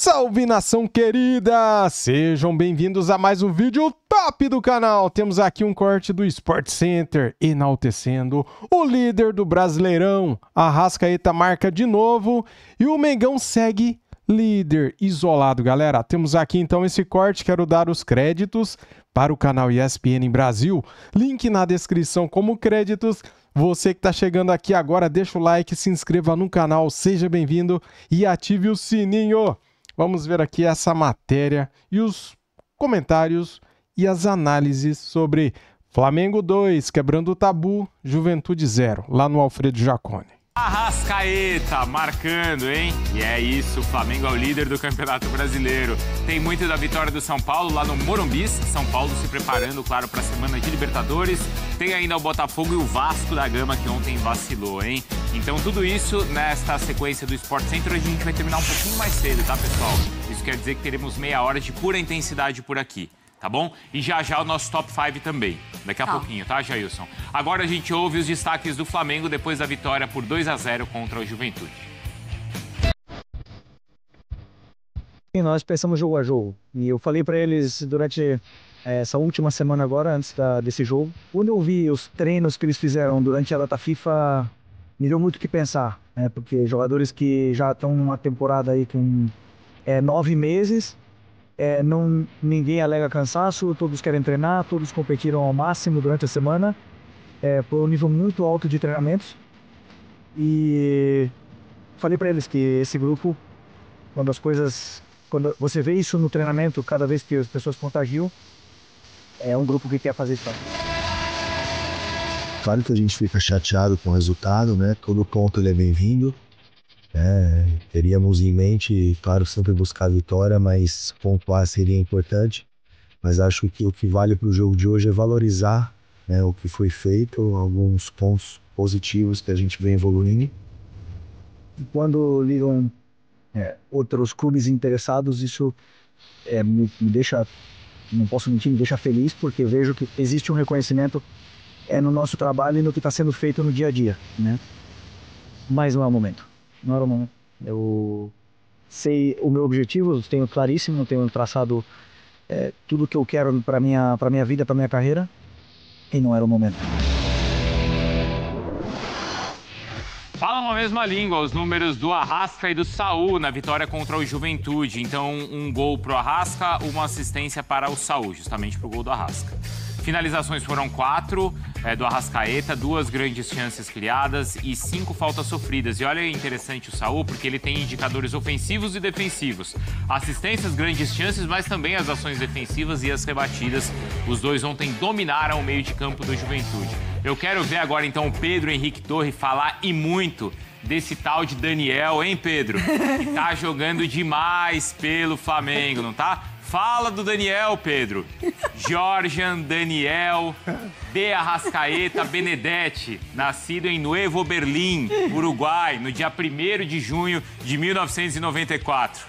Salve, nação querida! Sejam bem-vindos a mais um vídeo top do canal. Temos aqui um corte do Sport Center enaltecendo o líder do Brasileirão. Arrascaeta marca de novo e o Mengão segue líder isolado, galera. Temos aqui então esse corte, quero dar os créditos para o canal ESPN Brasil. Link na descrição como créditos. Você que está chegando aqui agora, deixa o like, se inscreva no canal, seja bem-vindo e ative o sininho. Vamos ver aqui essa matéria e os comentários e as análises sobre Flamengo 2, quebrando o tabu, Juventude 0, lá no Alfredo Jaconi. Arrascaeta marcando, hein? E é isso, o Flamengo é o líder do Campeonato Brasileiro. Tem muito da vitória do São Paulo lá no Morumbi. São Paulo se preparando, claro, para a semana de Libertadores. Tem ainda o Botafogo e o Vasco da Gama, que ontem vacilou, hein? Então tudo isso nesta sequência do Sport Center, a gente vai terminar um pouquinho mais cedo, tá, pessoal? Isso quer dizer que teremos meia hora de pura intensidade por aqui. Tá bom? E já o nosso top 5 também. Daqui a pouquinho, tá, Jailson? Agora a gente ouve os destaques do Flamengo depois da vitória por 2-0 contra o Juventude. E nós pensamos jogo a jogo. E eu falei para eles durante essa última semana agora, antes desse jogo, quando eu vi os treinos que eles fizeram durante a data FIFA, me deu muito o que pensar, né? Porque jogadores que já estão numa temporada aí com 9 meses, ninguém alega cansaço, todos querem treinar, todos competiram ao máximo durante a semana, por um nível muito alto de treinamentos. E falei para eles que esse grupo, quando você vê isso no treinamento, cada vez que as pessoas contagiam, é um grupo que quer fazer isso. Claro que a gente fica chateado com o resultado, né? Todo ponto ele é bem-vindo. Teríamos em mente, claro, sempre buscar a vitória, mas pontuar seria importante. Mas acho que o que vale para o jogo de hoje é valorizar, né, o que foi feito, alguns pontos positivos que a gente vem evoluindo. E quando ligam outros clubes interessados, isso me deixa, não posso mentir, me deixa feliz, porque vejo que existe um reconhecimento no nosso trabalho e no que está sendo feito no dia a dia, né? Mas não é o momento. Não era o momento. Eu sei o meu objetivo, tenho claríssimo, tenho traçado tudo que eu quero para minha vida, para minha carreira, e não era o momento. Falam a mesma língua, os números do Arrasca e do Saul na vitória contra o Juventude. Então, um gol pro Arrasca, uma assistência para o Saul, justamente pro gol do Arrasca. Finalizações foram 4 do Arrascaeta, 2 grandes chances criadas e 5 faltas sofridas. E olha, é interessante o Saul, porque ele tem indicadores ofensivos e defensivos. Assistências, grandes chances, mas também as ações defensivas e as rebatidas. Os dois ontem dominaram o meio de campo do Juventude. Eu quero ver agora, então, o Pedro Henrique Torre falar e muito desse tal de Daniel, hein, Pedro? Que tá jogando demais pelo Flamengo, não tá? Fala do Daniel, Pedro. Jorjan Daniel de Arrascaeta Benedetti, nascido em Nuevo Berlim, Uruguai, no dia 1º de junho de 1994.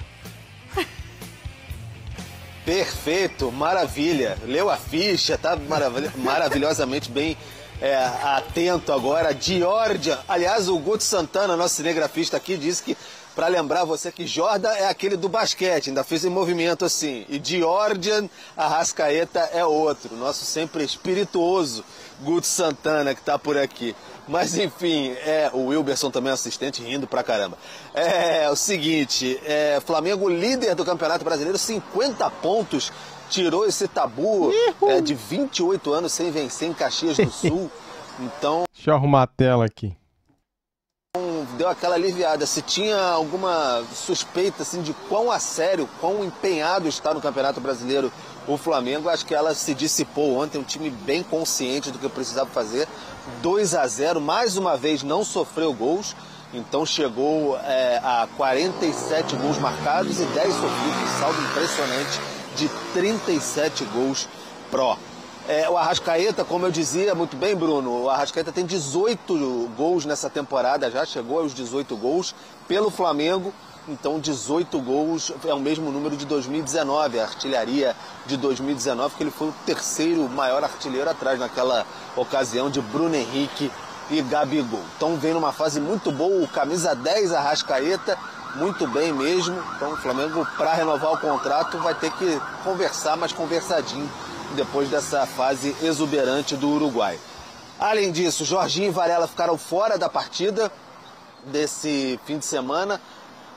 Perfeito, maravilha. Leu a ficha, tá maravilhosamente bem atento agora. Georgia, aliás, o Guto Santana, nosso cinegrafista aqui, disse que, para lembrar você, que Jordan é aquele do basquete, ainda fez em movimento assim. E Georgian Arrascaeta é outro, nosso sempre espirituoso Guto Santana, que tá por aqui. Mas enfim, o Wilberson também assistente, rindo pra caramba. É o seguinte, Flamengo líder do Campeonato Brasileiro, 50 pontos, tirou esse tabu de 28 anos sem vencer em Caxias do Sul. Então, deixa eu arrumar a tela aqui. Deu aquela aliviada. Se tinha alguma suspeita assim, de quão a sério, quão empenhado está no Campeonato Brasileiro o Flamengo, acho que ela se dissipou ontem. Um time bem consciente do que precisava fazer. 2-0, mais uma vez não sofreu gols, então chegou a 47 gols marcados e 10 sofridos, saldo impressionante de 37 gols pró. O Arrascaeta, como eu dizia muito bem, Bruno, o Arrascaeta tem 18 gols nessa temporada, já chegou aos 18 gols pelo Flamengo, então 18 gols é o mesmo número de 2019, a artilharia de 2019, que ele foi o terceiro maior artilheiro atrás naquela ocasião de Bruno Henrique e Gabigol. Então vem numa fase muito boa, o camisa 10 Arrascaeta, muito bem mesmo. Então o Flamengo, para renovar o contrato, vai ter que conversar, mas conversadinho, depois dessa fase exuberante do Uruguai. Além disso, Jorginho e Varela ficaram fora da partida desse fim de semana.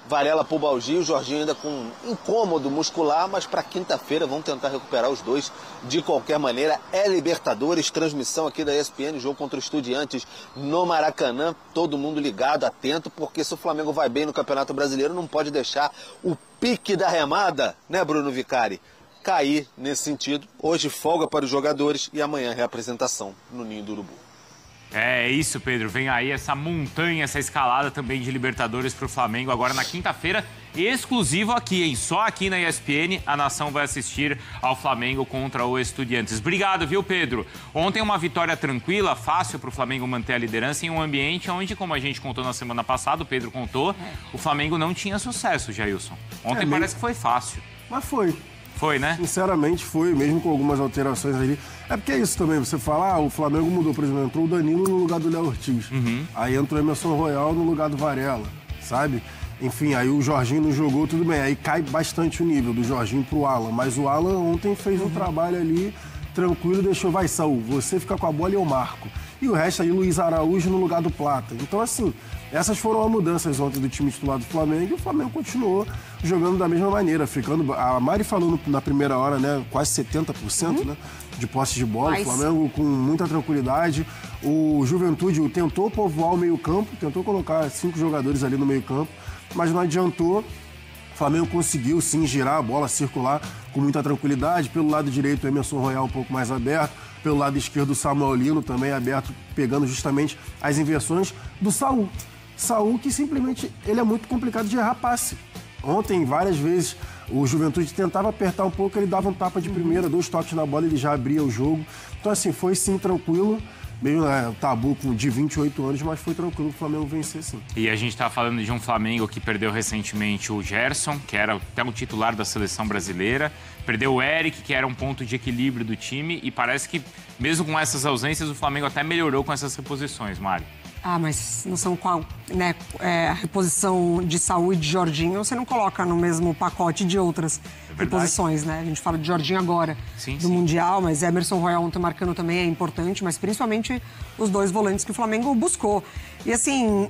Varela pubalgia, o Jorginho ainda com incômodo muscular, mas para quinta-feira vão tentar recuperar os dois de qualquer maneira. É Libertadores, transmissão aqui da ESPN, jogo contra o Estudiantes no Maracanã. Todo mundo ligado, atento, porque se o Flamengo vai bem no Campeonato Brasileiro, não pode deixar o pique da remada, né, Bruno Vicari, cair nesse sentido. Hoje folga para os jogadores e amanhã reapresentação no Ninho do Urubu. É isso, Pedro. Vem aí essa montanha, essa escalada também de Libertadores para o Flamengo agora na quinta-feira, exclusivo aqui, hein? Só aqui na ESPN a nação vai assistir ao Flamengo contra o Estudiantes. Obrigado, viu, Pedro? Ontem uma vitória tranquila, fácil para o Flamengo manter a liderança em um ambiente onde, como a gente contou na semana passada, o Pedro contou, o Flamengo não tinha sucesso, Jailson. Ontem parece que foi fácil. Mas foi. Foi, né? Sinceramente foi, mesmo com algumas alterações ali. É porque é isso também, você fala, o Flamengo mudou, por exemplo, entrou o Danilo no lugar do Léo Ortiz. Aí entrou o Emerson Royal no lugar do Varela, sabe? Enfim, aí o Jorginho não jogou, tudo bem. Aí cai bastante o nível do Jorginho pro Alan. Mas o Alan ontem fez um trabalho ali tranquilo, deixou, vai, Saúl, você fica com a bola e eu marco. E o resto aí, Luiz Araújo no lugar do Plata. Então, assim, essas foram as mudanças ontem do time titular do Flamengo e o Flamengo continuou jogando da mesma maneira, ficando... A Mari falou na primeira hora, né, quase 70%, né, de posse de bola. O Flamengo com muita tranquilidade. O Juventude tentou povoar o meio-campo, tentou colocar 5 jogadores ali no meio-campo, mas não adiantou. O Flamengo conseguiu, sim, girar a bola, circular com muita tranquilidade. Pelo lado direito, o Emerson Royal um pouco mais aberto. Pelo lado esquerdo, o Samuel Lino também aberto, pegando justamente as inversões do Saúl. Saúl que simplesmente ele é muito complicado de errar passe. Ontem, várias vezes, o Juventude tentava apertar um pouco, ele dava um tapa de primeira, 2 toques na bola, ele já abria o jogo. Então, assim, foi sim tranquilo. Meio tabu de 28 anos, mas foi tranquilo o Flamengo vencer, sim. E a gente tá falando de um Flamengo que perdeu recentemente o Gerson, que era até o titular da seleção brasileira. Perdeu o Eric, que era um ponto de equilíbrio do time. E parece que, mesmo com essas ausências, o Flamengo até melhorou com essas reposições, Mário. Ah, mas não são qual, né? A reposição de Saúl e de Jorginho, você não coloca no mesmo pacote de outras reposições, né? A gente fala de Jorginho agora, do Mundial, mas Emerson Royal ontem marcando também é importante, mas principalmente os 2 volantes que o Flamengo buscou. E assim,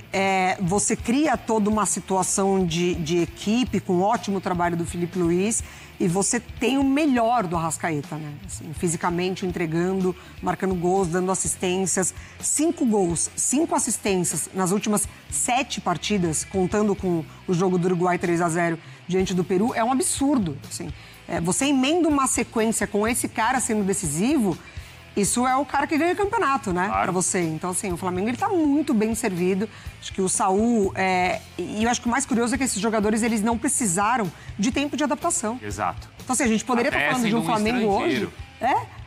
você cria toda uma situação de equipe com ótimo trabalho do Felipe Luiz e você tem o melhor do Arrascaeta, né? Assim, fisicamente entregando, marcando gols, dando assistências. 5 gols, 5 assistências nas últimas 7 partidas, contando com o jogo do Uruguai 3-0 diante do Peru, é um absurdo. Assim. Você emenda uma sequência com esse cara sendo decisivo, isso é o cara que ganha o campeonato, né? Claro. Pra você. Então, assim, o Flamengo ele tá muito bem servido. Acho que o Saúl... E eu acho que o mais curioso é que esses jogadores, eles não precisaram de tempo de adaptação. Exato. Então, assim, a gente poderia estar falando de um Flamengo hoje...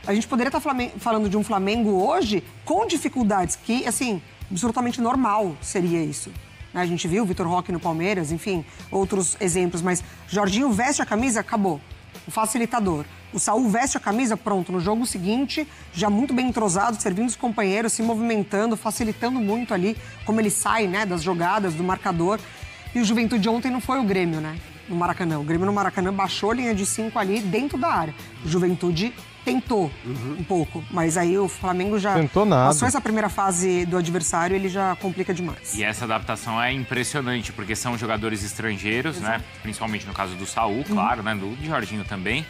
A gente poderia estar falando de um Flamengo hoje com dificuldades, que, assim, absolutamente normal seria isso. A gente viu o Vitor Roque no Palmeiras, enfim, outros exemplos. Mas Jorginho veste a camisa, acabou. O facilitador. O Saúl veste a camisa, pronto, no jogo seguinte, já muito bem entrosado, servindo os companheiros, se movimentando, facilitando muito ali como ele sai, né, das jogadas, do marcador. E o Juventude ontem não foi o Grêmio, né, no Maracanã. O Grêmio no Maracanã baixou a linha de 5 ali dentro da área. O Juventude tentou um pouco, mas aí o Flamengo já passou essa primeira fase do adversário, ele já complica demais. E essa adaptação é impressionante, porque são jogadores estrangeiros, né? Principalmente no caso do Saúl, claro, né? Do Jorginho também.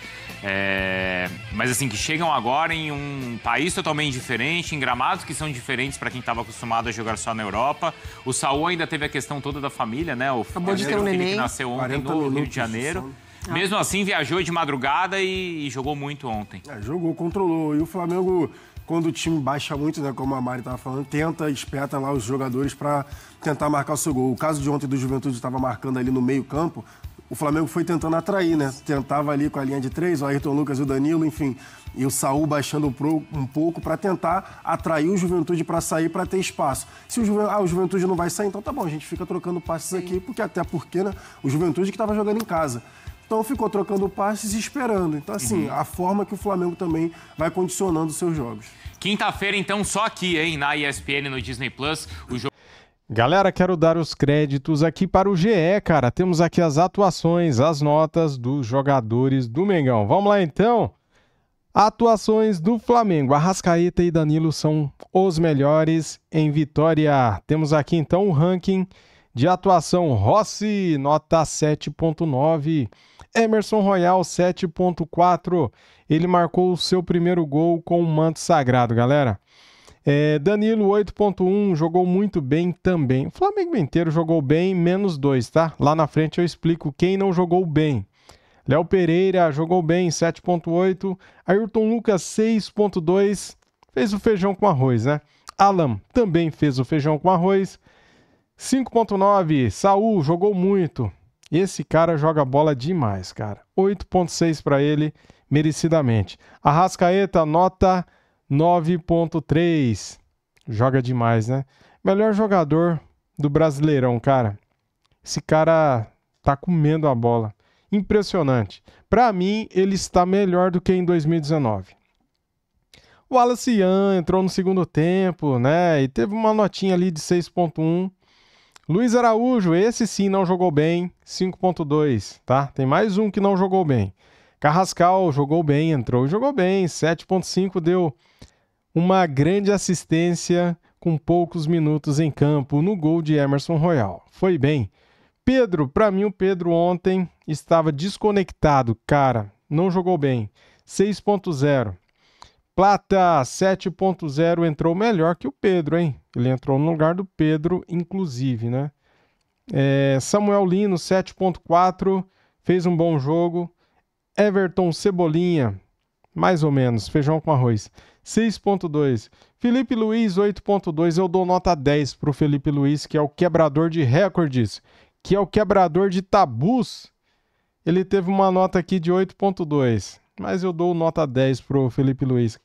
Mas assim, que chegam agora em um país totalmente diferente, em gramados que são diferentes para quem estava acostumado a jogar só na Europa. O Saúl ainda teve a questão toda da família, né? Acabou de ter um neném. Que nasceu ontem no Rio de Janeiro. Mesmo assim, viajou de madrugada e jogou muito ontem. Jogou, controlou. E o Flamengo, quando o time baixa muito, né, como a Mari estava falando, espeta lá os jogadores para tentar marcar o seu gol. O caso de ontem do Juventude estava marcando ali no meio-campo. O Flamengo foi tentando atrair, né? Tentava ali com a linha de 3, o Ayrton Lucas e o Danilo, enfim. E o Saúl baixando um pouco para tentar atrair o Juventude para sair, para ter espaço. Se o Juventude não vai sair, então tá bom, a gente fica trocando passes aqui, até porque, né, o Juventude que estava jogando em casa. Então ficou trocando passes e esperando. Então, assim, a forma que o Flamengo também vai condicionando os seus jogos. Quinta-feira, então, só aqui, hein, na ESPN, no Disney Plus, o jogo... Galera, quero dar os créditos aqui para o GE, cara. Temos aqui as atuações, as notas dos jogadores do Mengão. Vamos lá, então. Atuações do Flamengo. Arrascaeta e Danilo são os melhores em vitória. Temos aqui, então, o ranking de atuação. Rossi, nota 7.9. Emerson Royal, 7.4. Ele marcou o seu primeiro gol com o manto sagrado, galera. Danilo, 8.1, jogou muito bem também. O Flamengo inteiro jogou bem, menos 2, tá? Lá na frente eu explico quem não jogou bem. Léo Pereira jogou bem, 7.8. Ayrton Lucas, 6.2. Fez o feijão com arroz, né? Alan também fez o feijão com arroz. 5.9. Saul jogou muito. Esse cara joga bola demais, cara. 8.6 para ele, merecidamente. Arrascaeta, nota 9.3. Joga demais, né? Melhor jogador do Brasileirão, cara. Esse cara tá comendo a bola. Impressionante. Para mim, ele está melhor do que em 2019. O Wallace Ian entrou no segundo tempo, né? E teve uma notinha ali de 6.1. Luiz Araújo, esse sim não jogou bem, 5.2, tá? Tem mais um que não jogou bem. Carrascal jogou bem, entrou e jogou bem, 7.5, deu uma grande assistência com poucos minutos em campo no gol de Emerson Royal. Foi bem. Pedro, para mim o Pedro ontem estava desconectado, cara, não jogou bem, 6.0. Plata, 7.0, entrou melhor que o Pedro, hein? Ele entrou no lugar do Pedro, inclusive, né? Samuel Lino, 7.4, fez um bom jogo. Everton Cebolinha, mais ou menos, feijão com arroz, 6.2. Felipe Luiz, 8.2. Eu dou nota 10 para o Felipe Luiz, que é o quebrador de recordes, que é o quebrador de tabus. Ele teve uma nota aqui de 8.2, mas eu dou nota 10 para o Felipe Luiz.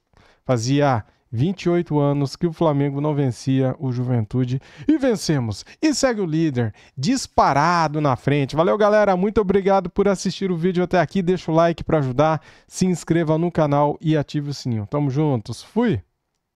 Fazia 28 anos que o Flamengo não vencia o Juventude e vencemos. E segue o líder, disparado na frente. Valeu, galera. Muito obrigado por assistir o vídeo até aqui. Deixa o like para ajudar, se inscreva no canal e ative o sininho. Tamo juntos. Fui!